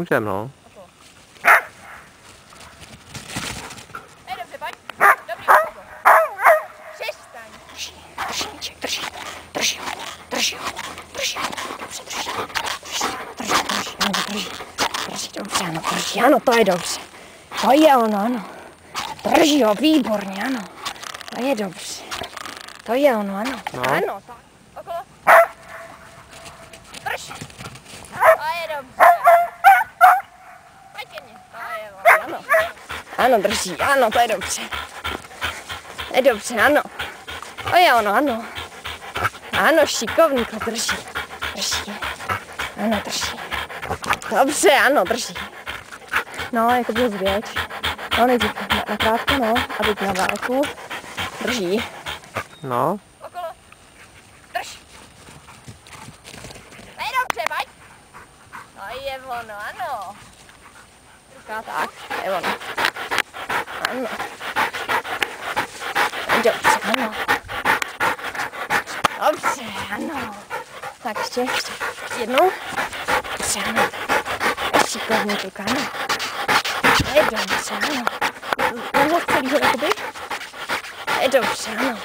Můžem, no. Dobře, pojď. Dobrý, okolo. Přestaň. Drží, Míček, drží. Drží ho. Dobře, drží, ano, to je dobře. To je ono, ano. Drží ho, výborně, ano. To je dobře. To je ono, ano. No. Ano, tak. Okolo. Drž. To je dobře. Pojď ke mně. To je ono, ano. Ano, drží, ano, to je dobře. To je dobře, ano. To je ono, ano. Ano, šikovníko, drží. Drží. Ano, drží. Dobře, ano, drží. No, jako byl zvěď. No, nejdřív na krátko, no, a teď na válku. Drží. No. Okolo. Drž. To je dobře, pojď. To je ono, ano. Ruka, tak, to je ono. Ano. Dobře, ano. Dobře, ano. Tak ještě jednou. Dobře, ano. Šikovný kluka, ano. To je dobře, ano. Nemůžu celýho, jakoby. To je dobře, ano.